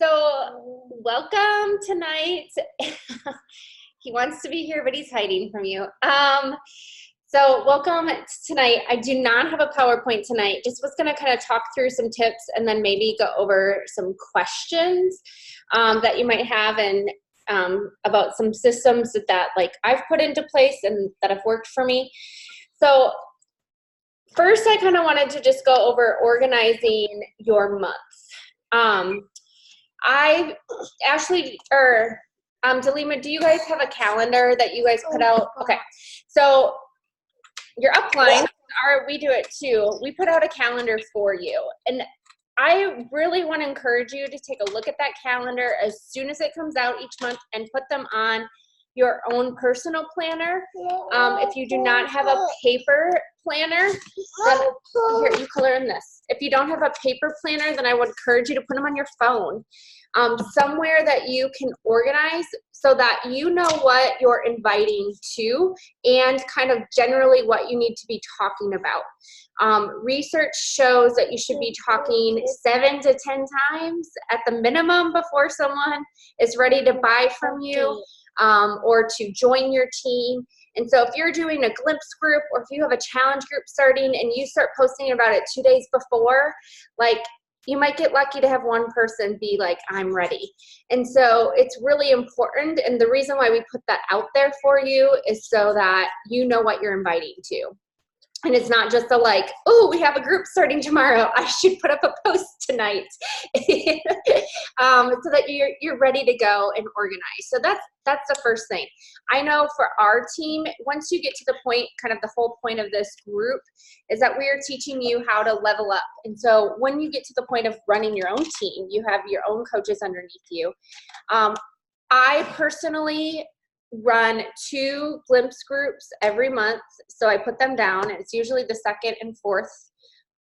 So, welcome tonight. He wants to be here, but he's hiding from you. So welcome tonight. I do not have a PowerPoint tonight. Just was going to kind of talk through some tips and then maybe go over some questions that you might have and about some systems that like I've put into place and that have worked for me. So first, I kind of wanted to just go over organizing your months. Ashley, or Delima, do you guys have a calendar that you guys put out? Okay, so your upline, we do it too. We put out a calendar for you. And I really want to encourage you to take a look at that calendar as soon as it comes out each month and put them on your own personal planner. If you do not have a paper planner, then here, you color in this. If you don't have a paper planner, then I would encourage you to put them on your phone, somewhere that you can organize so that you know what you're inviting to and kind of generally what you need to be talking about. Research shows that you should be talking 7 to 10 times at the minimum before someone is ready to buy from you or to join your team. And so if you're doing a glimpse group or if you have a challenge group starting and you start posting about it 2 days before, like you might get lucky to have one person be like, I'm ready. And so it's really important. And the reason why we put that out there for you is so that you know what you're inviting to. And it's not just a like, oh, we have a group starting tomorrow, I should put up a post tonight. So that you're ready to go and organize. So that's the first thing. I know for our team, once you get to the point, kind of the whole point of this group is that we are teaching you how to level up. And so when you get to the point of running your own team, you have your own coaches underneath you. I personally run 2 glimpse groups every month. So I put them down. It's usually the 2nd and 4th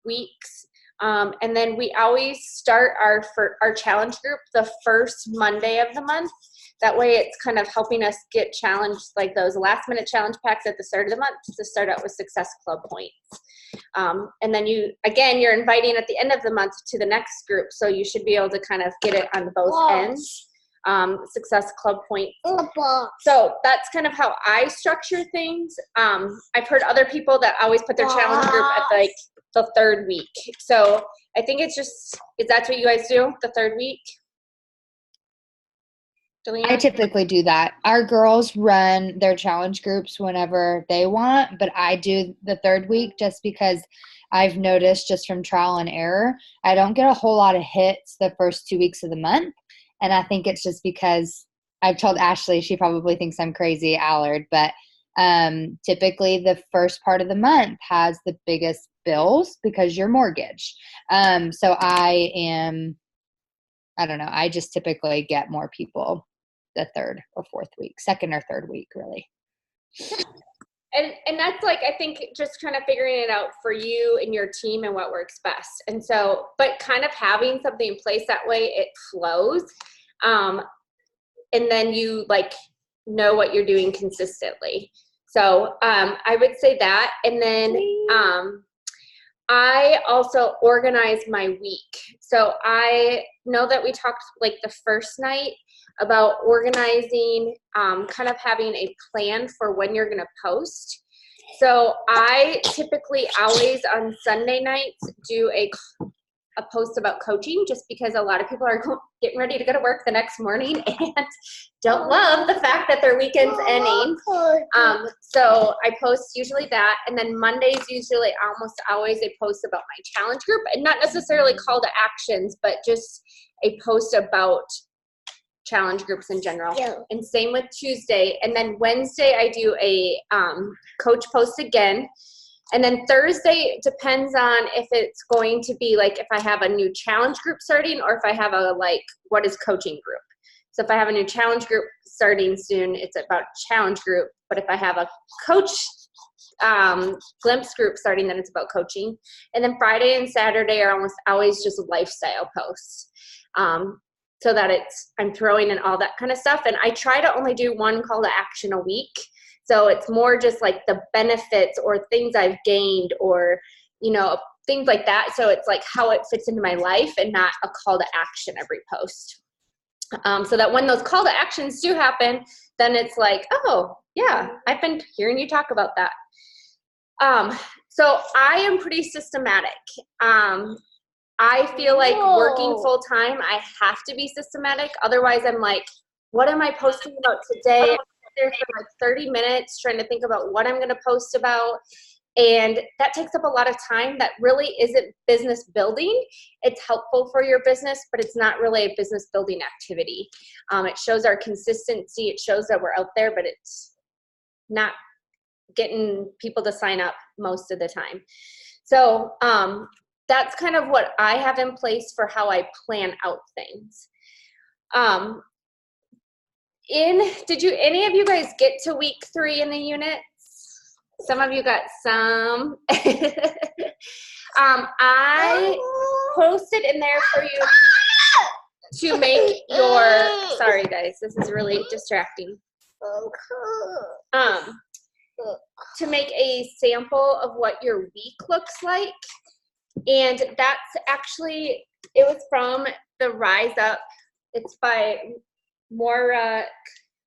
weeks. And then we always start our challenge group the first Monday of the month. That way it's kind of helping us get challenged, like those last minute challenge packs at the start of the month to start out with Success Club points. And then you're inviting at the end of the month to the next group. So you should be able to kind of get it on both ends. Success Club points. So that's kind of how I structure things. I've heard other people that always put their challenge group at like the 3rd week. So I think is that what you guys do, the 3rd week? Delina? I typically do that. Our girls run their challenge groups whenever they want, but I do the 3rd week just because I've noticed just from trial and error, I don't get a whole lot of hits the first 2 weeks of the month. And I think it's just because I've told Ashley, she probably thinks I'm crazy, Allard, but typically the first part of the month has the biggest bills because your mortgage. So I don't know, I just typically get more people the 3rd or 4th week, 2nd or 3rd week, really. And that's like, I think just kind of figuring it out for you and your team and what works best. And so, but kind of having something in place that way it flows. And then you like know what you're doing consistently. So I would say that. And then I also organize my week. So I know that we talked like the first night about organizing, kind of having a plan for when you're going to post. So I typically always on Sunday nights do a post about coaching just because a lot of people are getting ready to go to work the next morning and don't love the fact that their weekend's ending. So I post usually that. And then Mondays usually almost always a post about my challenge group and not necessarily call to actions, but just a post about challenge groups in general. Yeah. And same with Tuesday. And then Wednesday I do a coach post again. And then Thursday depends on if it's going to be like if I have a new challenge group starting or if I have a like what is coaching group. So if I have a new challenge group starting soon, it's about challenge group. But if I have a coach glimpse group starting, then it's about coaching. And then Friday and Saturday are almost always just lifestyle posts. So that I'm throwing in all that kind of stuff. And I try to only do 1 call to action a week. So it's more just like the benefits or things I've gained or, things like that. So it's like how it fits into my life and not a call to action every post. So that when those call to actions do happen, then it's like, oh yeah, I've been hearing you talk about that. So I am pretty systematic. I feel like working full time, I have to be systematic. Otherwise I'm like, what am I posting about today? I'm there for like 30 minutes trying to think about what I'm going to post about. And that takes up a lot of time that really isn't business building. It's helpful for your business, but it's not really a business building activity. It shows our consistency. It shows that we're out there, but it's not getting people to sign up most of the time. So that's kind of what I have in place for how I plan out things. Did any of you guys get to week 3 in the units? Some of you got some. I posted in there for you to make your, sorry guys, this is really distracting. To make a sample of what your week looks like. And that's actually, it was from the Rise Up. It's by Maura,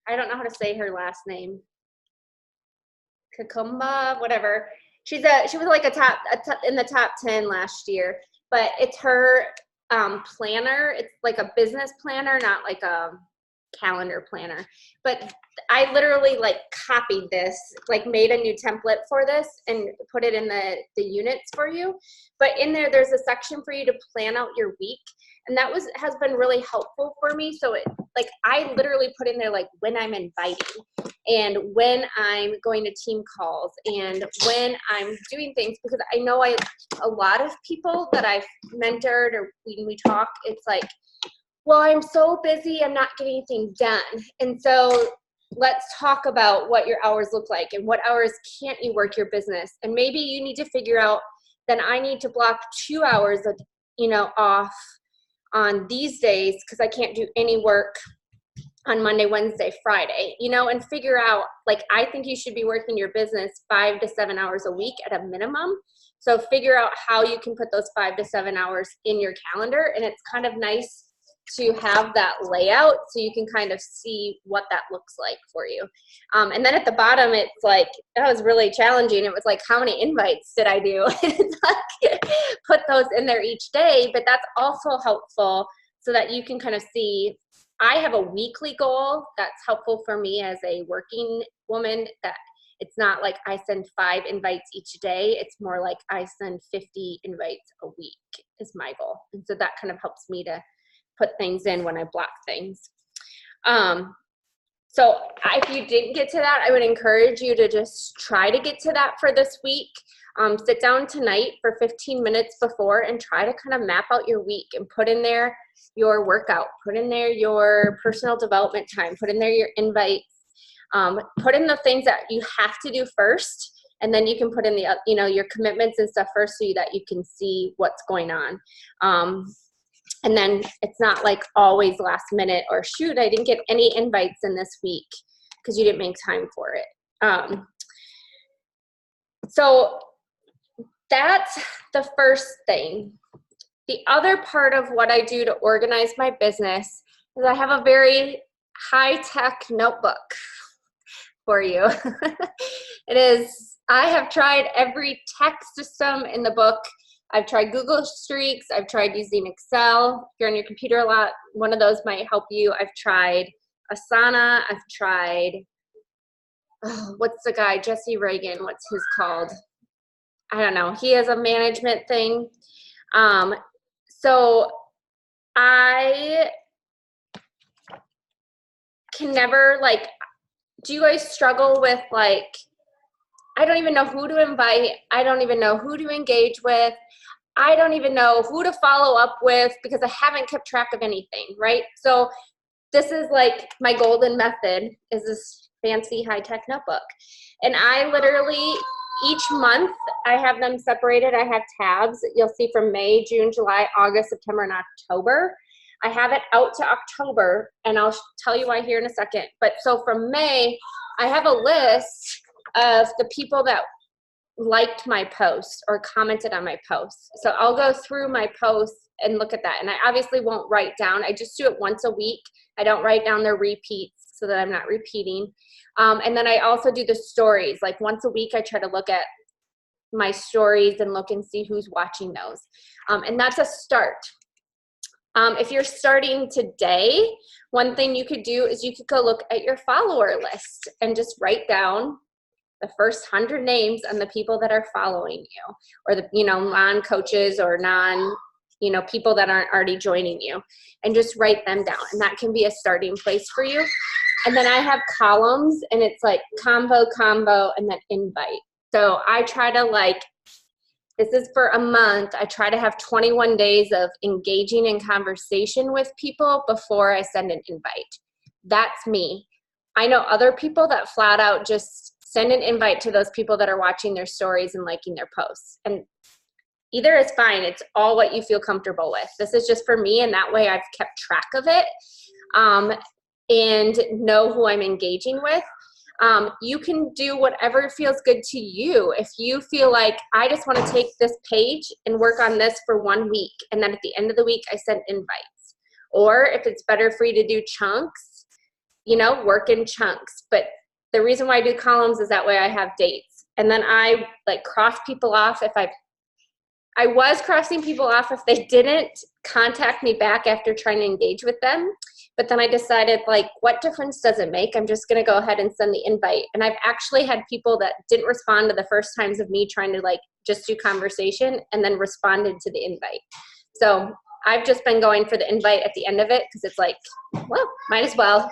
I don't know how to say her last name. Kakumba, whatever. She was like in the top 10 last year, but it's her planner. It's like a business planner, not like a calendar planner. But I literally like copied this, like made a new template for this and put it in the units for you. But in there's a section for you to plan out your week. And that has been really helpful for me. So like I literally put in there like when I'm inviting and when I'm going to team calls and when I'm doing things, because I know a lot of people that I've mentored or when we talk, it's like, well, I'm so busy, I'm not getting anything done. And so let's talk about what your hours look like and what hours can't you work your business. And maybe you need to figure out, then I need to block 2 hours of, off on these days because I can't do any work on Monday, Wednesday, Friday, and figure out, like, I think you should be working your business 5 to 7 hours a week at a minimum. So figure out how you can put those 5 to 7 hours in your calendar. And it's kind of nice to have that layout so you can kind of see what that looks like for you. And then at the bottom, it's like, that was really challenging. It was like, how many invites did I do? It's like, put those in there each day, but that's also helpful so that you can kind of see, I have a weekly goal that's helpful for me as a working woman, that it's not like I send 5 invites each day. It's more like I send 50 invites a week is my goal. And so that kind of helps me to put things in when I block things. So if you didn't get to that, I would encourage you to just try to get to that for this week. Sit down tonight for 15 minutes before and try to kind of map out your week and put in there your workout, put in there your personal development time, put in there your invites, put in the things that you have to do first, and then you can put in the, your commitments and stuff first so that you can see what's going on. And then it's not like always last minute or shoot, I didn't get any invites in this week because you didn't make time for it. So that's the first thing. The other part of what I do to organize my business is I have a very high-tech notebook for you. I have tried every tech system in the book. I've tried Google Streaks. I've tried using Excel. If you're on your computer a lot, one of those might help you. I've tried Asana. I've tried, what's the guy, Jesse Reagan, what's his called? I don't know. He has a management thing. So I can never, like, do you guys struggle with, like, I don't even know who to invite. I don't even know who to engage with. I don't even know who to follow up with because I haven't kept track of anything, right? So this is like my golden method is this fancy high-tech notebook. And I literally, each month, I have them separated. I have tabs that you'll see from May, June, July, August, September, and October. I have it out to October, and I'll tell you why here in a second. But so from May, I have a list of the people that liked my post or commented on my post. So I'll go through my posts and look at that. And I obviously won't write down. I just do it once a week. I don't write down their repeats so that I'm not repeating. And then I also do the stories. Like once a week, I try to look at my stories and look and see who's watching those. And that's a start. If you're starting today, one thing you could do is you could go look at your follower list and just write down the first 100 names and the people that are following you, or the, non-coaches or people that aren't already joining you, and just write them down. And that can be a starting place for you. And then I have columns, and it's like combo, and then invite. So I try to this is for a month. I try to have 21 days of engaging in conversation with people before I send an invite. That's me. I know other people that flat out just send an invite to those people that are watching their stories and liking their posts. And either is fine. It's all what you feel comfortable with. This is just for me, and that way I've kept track of it and know who I'm engaging with. You can do whatever feels good to you. If you feel like, I just want to take this page and work on this for 1 week, and then at the end of the week I send invites. Or if it's better for you to do chunks, work in chunks. But the reason why I do columns is that way I have dates. And then I cross people off if I was crossing people off if they didn't contact me back after trying to engage with them. But then I decided, what difference does it make? I'm just going to go ahead and send the invite. And I've actually had people that didn't respond to the first times of me trying to just do conversation, and then responded to the invite. So I've just been going for the invite at the end of it, because it's well, might as well.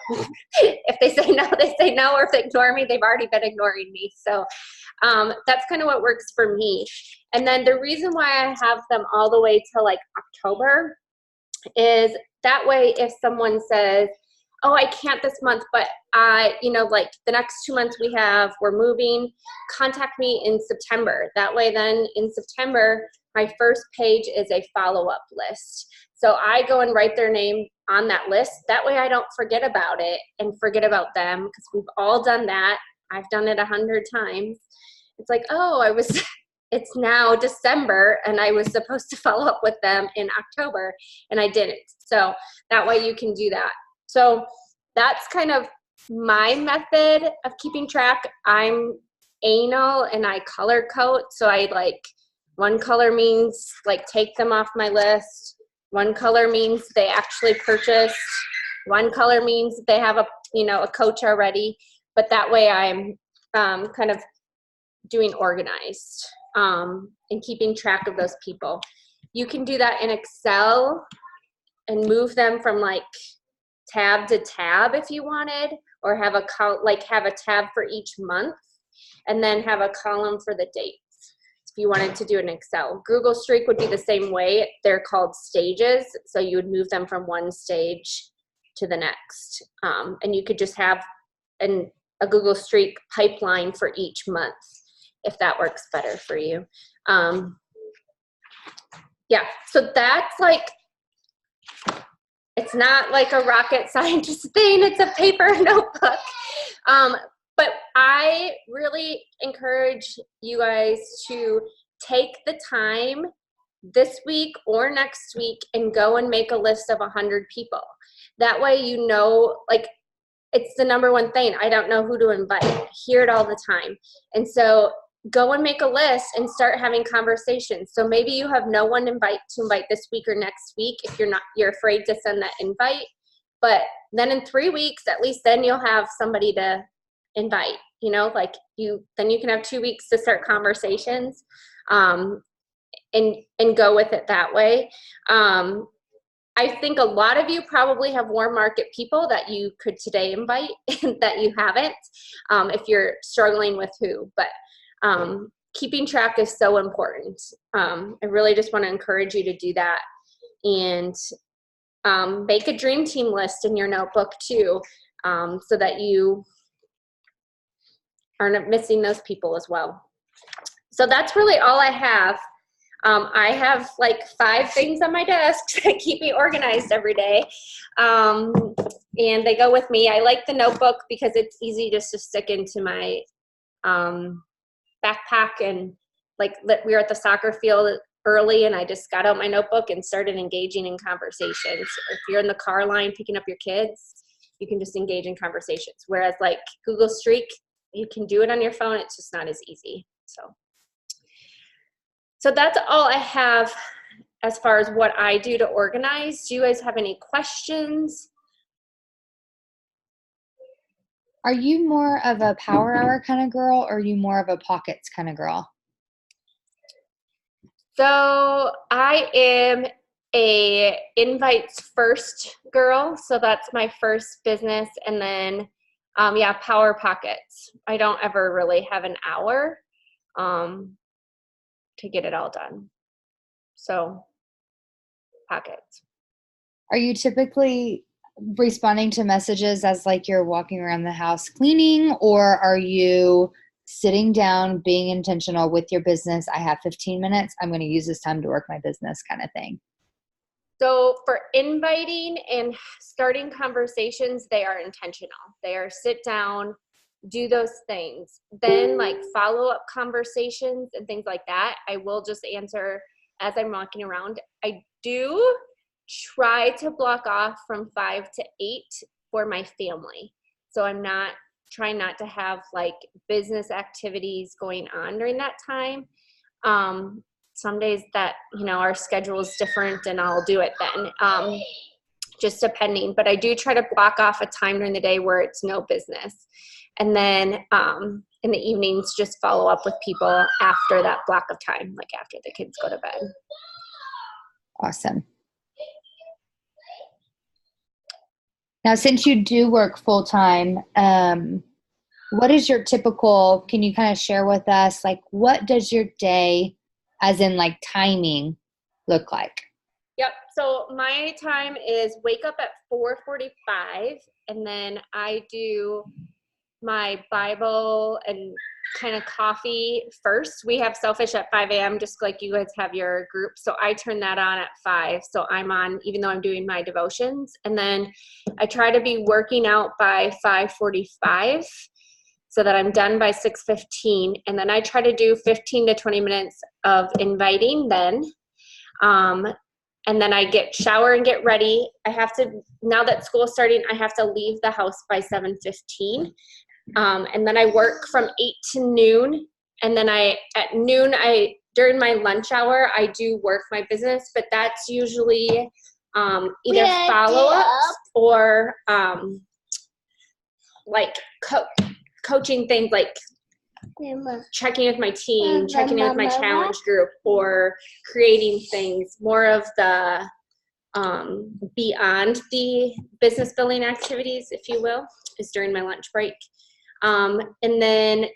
If they say no, they say no, or if they ignore me, they've already been ignoring me. So that's kind of what works for me. And then the reason why I have them all the way till October is that way if someone says, oh, I can't this month, but the next 2 months we're moving, contact me in September. That way then in September, my first page is a follow-up list. So I go and write their name on that list. That way I don't forget about it and forget about them, because we've all done that. I've done it 100 times. It's it's now December, and I was supposed to follow up with them in October, and I didn't. So that way you can do that. So that's kind of my method of keeping track. I'm anal and I color code. So I one color means take them off my list. One color means they actually purchased. One color means they have a coach already. But that way I'm kind of doing organized and keeping track of those people. You can do that in Excel and move them from tab to tab if you wanted, or have a tab for each month, and then have a column for the dates if you wanted to do an Excel. Google Streak would be the same way. They're called stages, so you would move them from one stage to the next, and you could just have a Google Streak pipeline for each month if that works better for you. Yeah, so that's it's not like a rocket scientist thing. It's a paper notebook. But I really encourage you guys to take the time this week or next week and go and make a list of 100 people. That way it's the number one thing. I don't know who to invite. I hear it all the time. And so go and make a list and start having conversations. So maybe you have no one to invite this week or next week if you're afraid to send that invite. But then in 3 weeks, at least then you'll have somebody to invite, then you can have 2 weeks to start conversations and go with it that way. I think a lot of you probably have warm market people that you could today invite that you haven't, if you're struggling with who. But keeping track is so important. I really just want to encourage you to do that, and make a dream team list in your notebook too, so that you aren't missing those people as well. So that's really all I have. I have 5 things on my desk that keep me organized every day. And they go with me. I like the notebook because it's easy just to stick into my backpack and like we were at the soccer field early and I just got out my notebook and started engaging in conversations. If you're in the car line picking up your kids, you can just engage in conversations. Whereas like Google Streak, you can do it on your phone. It's just not as easy. So that's all I have as far as what I do to organize. Do you guys have any questions? Are you more of a power hour kind of girl, or are you more of a pockets kind of girl? So I am a invites first girl. So that's my first business. And then, power pockets. I don't ever really have an hour to get it all done. So pockets. Are you typically responding to messages as like you're walking around the house cleaning, or are you sitting down, being intentional with your business? I have 15 minutes. I'm going to use this time to work my business kind of thing. So for inviting and starting conversations, they are intentional. They are sit down, do those things. Then like follow-up conversations and things like that, I will just answer as I'm walking around. I do try to block off from 5 to 8 for my family. So I'm not trying not to have like business activities going on during that time. Some days that, our schedule is different and I'll do it then, just depending. But I do try to block off a time during the day where it's no business. And then in the evenings, just follow up with people after that block of time, like after the kids go to bed. Awesome. Now, since you do work full time, what is your typical, can you kind of share with us, like what does your day, as in like timing, look like? Yep. So my time is wake up at 4:45 and then I do my Bible and kind of coffee first. We have Selfish at 5 a.m. just like you guys have your group. So I turn that on at 5. So I'm on, even though I'm doing my devotions. And then I try to be working out by 5:45 so that I'm done by 6:15. And then I try to do 15 to 20 minutes of inviting then. And then I shower and get ready. I have to, now that school's starting, I have to leave the house by 7:15. And then I work from 8 to noon. And then at noon, during my lunch hour, I do work my business, but that's usually either follow-ups or like coaching things like checking with my team, checking in with my challenge group, or creating things, more of the beyond the business building activities, if you will, is during my lunch break. And then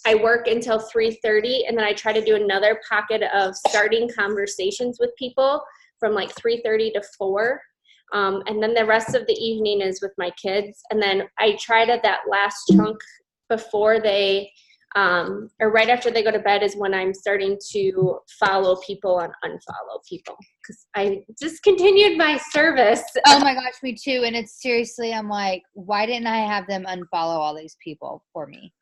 I work until 3:30, and then I try to do another pocket of starting conversations with people from like 3:30 to 4. And then the rest of the evening is with my kids. And then I try to, that last chunk before they, or right after they go to bed is when I'm starting to follow people and unfollow people. Because I discontinued my service. Oh my gosh, me too. And it's seriously, I'm like, why didn't I have them unfollow all these people for me?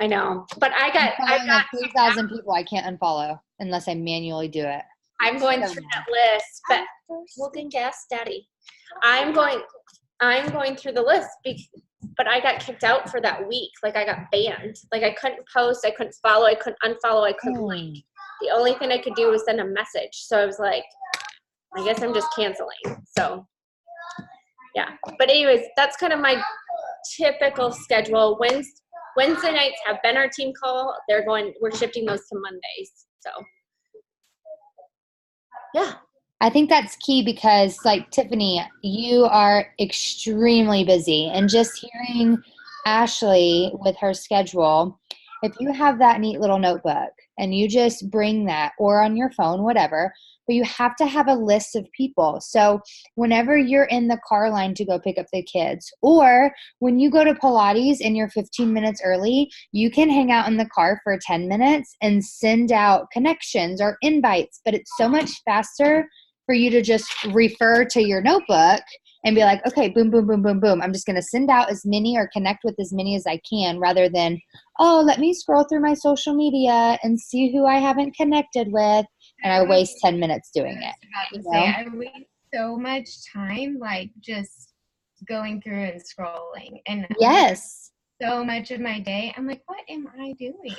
I know, but I got like 3,000 people I can't unfollow unless I manually do it. I'm going through that list, but we'll get gas, Daddy. I'm going through the list, but I got kicked out for that week. Like I got banned. Like I couldn't post, I couldn't follow, I couldn't unfollow, I couldn't link. The only thing I could do was send a message. So I was like, I guess I'm just canceling. So yeah. But anyways, that's kind of my typical schedule. Wednesday nights have been our team call. We're shifting those to Mondays. So yeah. I think that's key because, like, Tiffany, you are extremely busy. And just hearing Ashley with her schedule, if you have that neat little notebook and you just bring that, or on your phone, whatever, but you have to have a list of people. So whenever you're in the car line to go pick up the kids, or when you go to Pilates and you're 15 minutes early, you can hang out in the car for 10 minutes and send out connections or invites. But it's so much faster for you to just refer to your notebook and be like, okay, boom, boom, boom, boom, boom. I'm just going to send out as many or connect with as many as I can rather than, oh, let me scroll through my social media and see who I haven't connected with. And I waste 10 minutes doing it. I was about to say, I waste so much time, like just going through and scrolling. And yes, so much of my day, I'm like, what am I doing?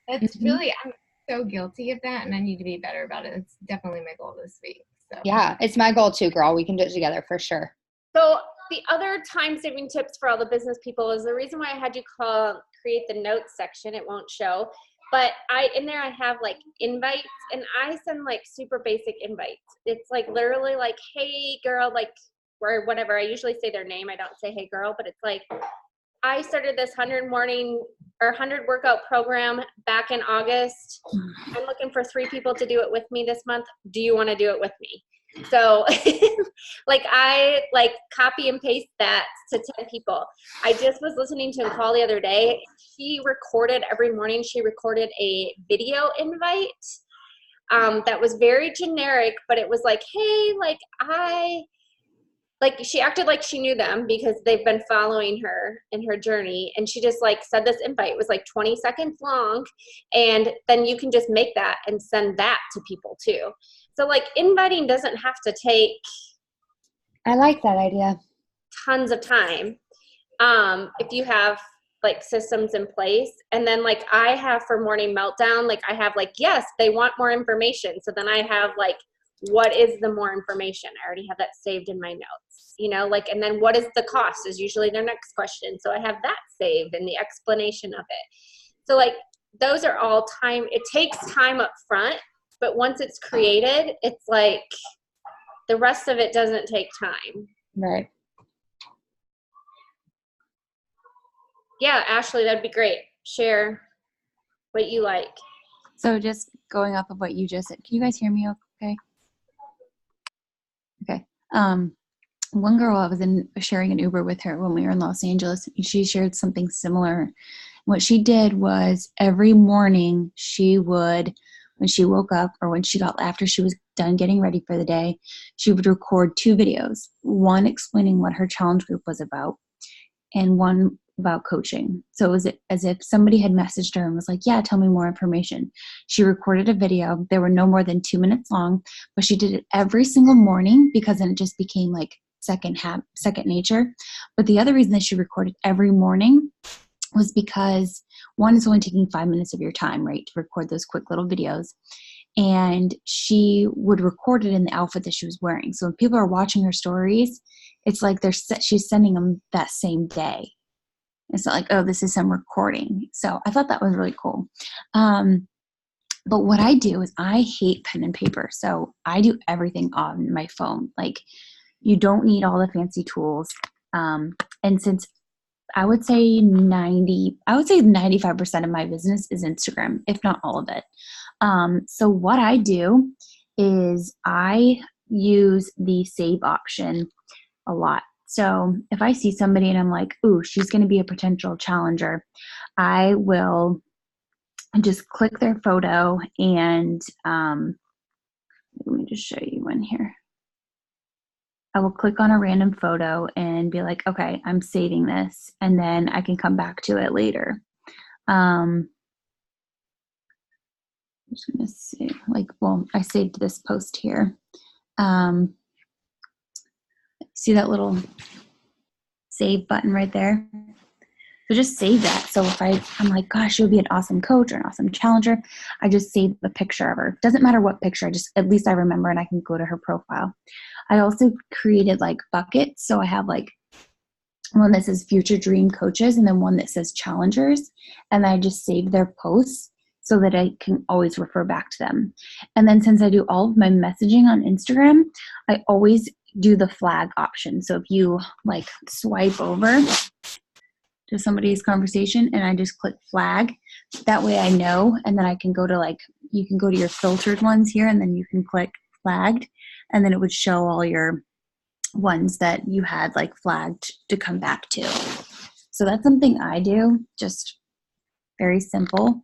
That's really, I'm so guilty of that, and I need to be better about it. It's definitely my goal this week. So. Yeah, it's my goal too, girl. We can do it together for sure. So the other time-saving tips for all the business people is the reason why I had you create the notes section. It won't show, but in there I have like invites, and I send like super basic invites. It's like literally like, hey girl, like, or whatever. I usually say their name. I don't say hey girl, but it's like, I started this 100 workout program back in August. I'm looking for 3 people to do it with me this month. Do you want to do it with me? So like I like copy and paste that to 10 people. I just was listening to a call the other day. She recorded every morning. She recorded a video invite that was very generic, but it was like, hey, she acted like she knew them because they've been following her in her journey. And she just like said this invite. It was like 20 seconds long. And then you can just make that and send that to people too. So like inviting doesn't have to take. I like that idea. Tons of time. If you have like systems in place. And then like I have for Morning Meltdown, like I have like, yes, they want more information. So then I have like, what is the more information? I already have that saved in my notes, like, and then what is the cost is usually their next question. So I have that saved and the explanation of it. So like, those are all time. It takes time up front, but once it's created, it's like the rest of it doesn't take time. Right. Yeah, Ashley, that'd be great. Share what you like. So just going off of what you just said, can you guys hear me okay? Okay. One girl, I was sharing an Uber with her when we were in Los Angeles, and she shared something similar. What she did was every morning she would, when she woke up or after she was done getting ready for the day, she would record 2 videos, one explaining what her challenge group was about and one about coaching. So it was as if somebody had messaged her and was like, yeah, tell me more information. She recorded a video. They were no more than 2 minutes long, but she did it every single morning because then it just became like second nature. But the other reason that she recorded every morning was because one is only taking 5 minutes of your time, right, to record those quick little videos. And she would record it in the outfit that she was wearing. So when people are watching her stories, it's like she's sending them that same day. It's not like, oh, this is some recording. So I thought that was really cool. But what I do is I hate pen and paper. So I do everything on my phone. Like, you don't need all the fancy tools. And since I would say 95% of my business is Instagram, if not all of it. So what I do is I use the save option a lot. So if I see somebody and I'm like, ooh, she's going to be a potential challenger, I will just click their photo and let me just show you one here. I will click on a random photo and be like, okay, I'm saving this, and then I can come back to it later. I'm just going to see, I saved this post here. See that little save button right there? So just save that. So if I'm like, gosh, she would be an awesome coach or an awesome challenger, I just save the picture of her. Doesn't matter what picture, at least I remember and I can go to her profile. I also created like buckets. So I have like one that says future dream coaches and then one that says challengers. And I just save their posts so that I can always refer back to them. And then since I do all of my messaging on Instagram, I always do the flag option. So if you like swipe over to somebody's conversation and I just click flag, that way I know, and then I can go to you can go to your filtered ones here and then you can click flagged, and then it would show all your ones that you had like flagged to come back to. So that's something I do, just very simple.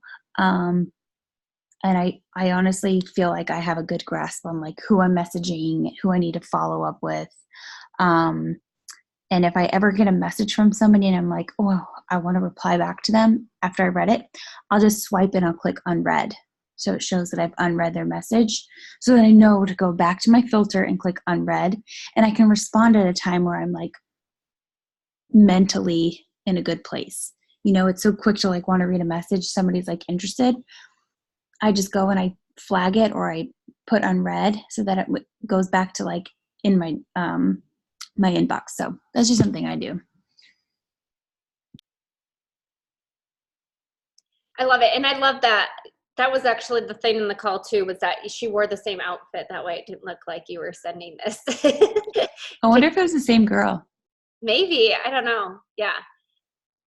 And I honestly feel like I have a good grasp on like who I'm messaging, who I need to follow up with. And if I ever get a message from somebody and I'm like, oh, I want to reply back to them after I read it, I'll just swipe and I'll click unread. So it shows that I've unread their message so that I know to go back to my filter and click unread. And I can respond at a time where I'm like mentally in a good place. You know, it's so quick to like want to read a message. Somebody's like interested. I just go and I flag it or I put unread so that it goes back to like in my my inbox. So that's just something I do. I love it. And I love that. That was actually the thing in the call too, was that she wore the same outfit. That way it didn't look like you were sending this. I wonder if it was the same girl. Maybe. I don't know. Yeah.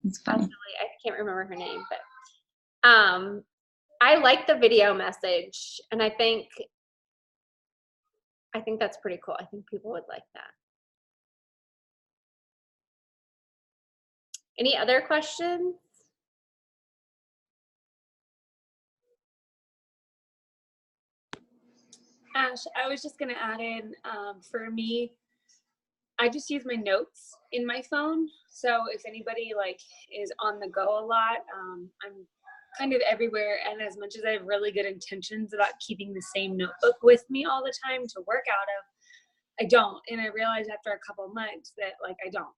It's funny. I can't remember her name, but I like the video message, and I think that's pretty cool. I think people would like that. Any other questions? Ash, I was just gonna add in, for me, I just use my notes in my phone. So if anybody like is on the go a lot, I'm kind of everywhere. And as much as I have really good intentions about keeping the same notebook with me all the time to work out of, I don't. And I realized after a couple months that like I don't.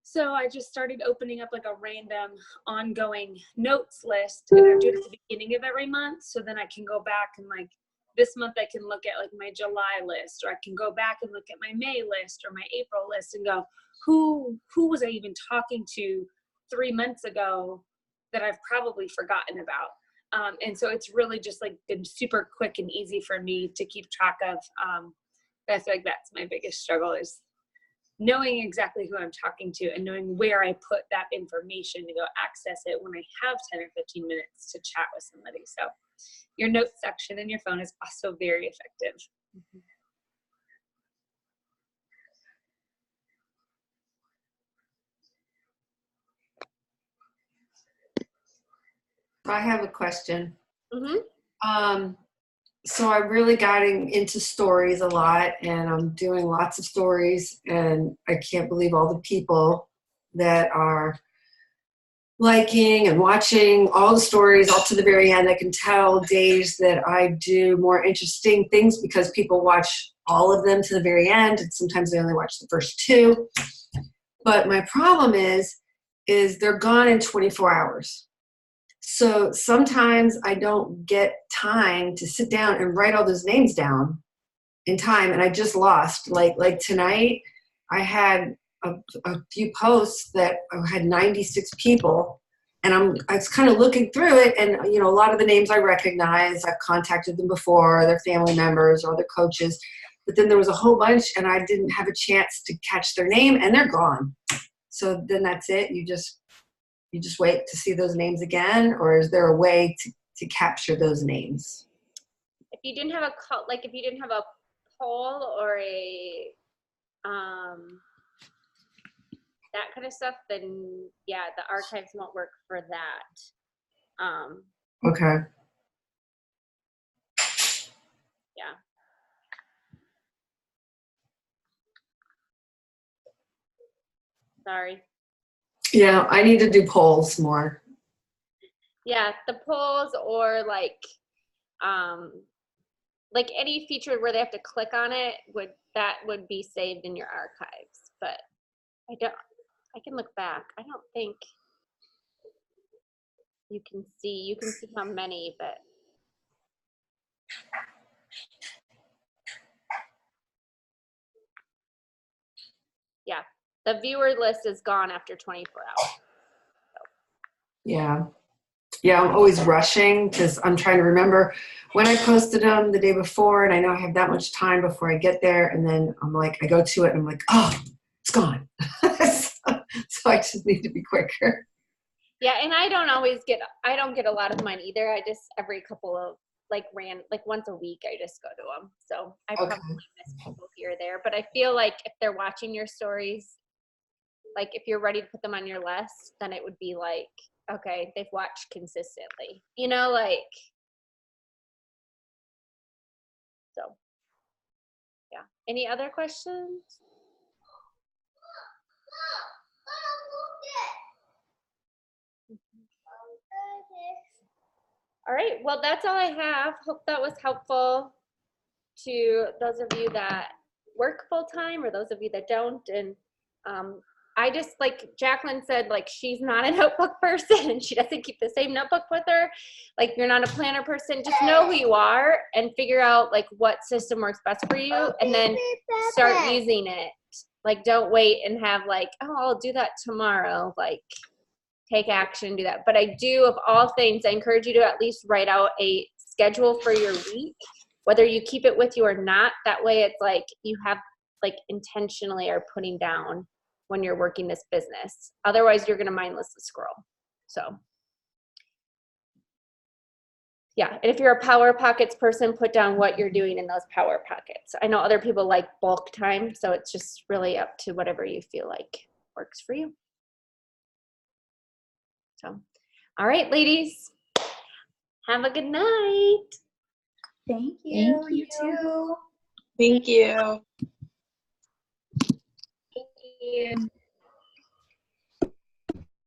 So I just started opening up like a random ongoing notes list, and I do it at the beginning of every month. So then I can go back and like this month I can look at like my July list, or I can go back and look at my May list or my April list and go, who was I even talking to 3 months ago that I've probably forgotten about. And so it's really just like been super quick and easy for me to keep track of. I feel like that's my biggest struggle, is knowing exactly who I'm talking to and knowing where I put that information to go access it when I have 10 or 15 minutes to chat with somebody. So your notes section in your phone is also very effective. I have a question. Mm-hmm. So I'm really getting into stories a lot, and I'm doing lots of stories, and I can't believe all the people that are liking and watching all the stories all to the very end. I can tell days that I do more interesting things because people watch all of them to the very end, and sometimes they only watch the first 2. But my problem is they're gone in 24 hours. So sometimes I don't get time to sit down and write all those names down in time, and I just lost. Like tonight, I had a few posts that had 96 people, and I was kind of looking through it, and you know, a lot of the names I recognize. I've contacted them before, their family members or their coaches, but then there was a whole bunch, and I didn't have a chance to catch their name, and they're gone. So then that's it. You just wait to see those names again, or is there a way to capture those names? If you didn't have a call, like if you didn't have a poll or a that kind of stuff, then yeah, the archives won't work for that. Okay. Yeah. Sorry. Yeah, I need to do polls more. Yeah, the polls, or like any feature where they have to click on it would be saved in your archives. But I can look back. I don't think you can see how many, but yeah, the viewer list is gone after 24 hours. Yeah. Yeah, I'm always rushing because I'm trying to remember when I posted them the day before, and I know I have that much time before I get there, and then I'm like, I go to it and I'm like, oh, it's gone. so I just need to be quicker. Yeah, and I don't get a lot of mine either. I just every couple of like once a week I just go to them. So I probably miss people here or there, but I feel like if they're watching your stories, like if you're ready to put them on your list, then it would be like, okay, they've watched consistently. You know, like Any other questions? All right, well, that's all I have. Hope that was helpful to those of you that work full-time or those of you that don't. And I just, like Jacqueline said, like, she's not a notebook person and she doesn't keep the same notebook with her. Like, you're not a planner person. Just know who you are and figure out like what system works best for you and then start using it. Like, don't wait and have like, oh, I'll do that tomorrow. Like, take action, do that. But I do, of all things, I encourage you to at least write out a schedule for your week, whether you keep it with you or not. That way it's like you have like intentionally are putting down when you're working this business. Otherwise you're going to mindlessly scroll. So yeah, and if you're a Power Pockets person, put down what you're doing in those Power Pockets. I know other people like bulk time, so it's just really up to whatever you feel like works for you. So, all right, ladies, have a good night. Thank you. Thank You too. Thank you. Thank you.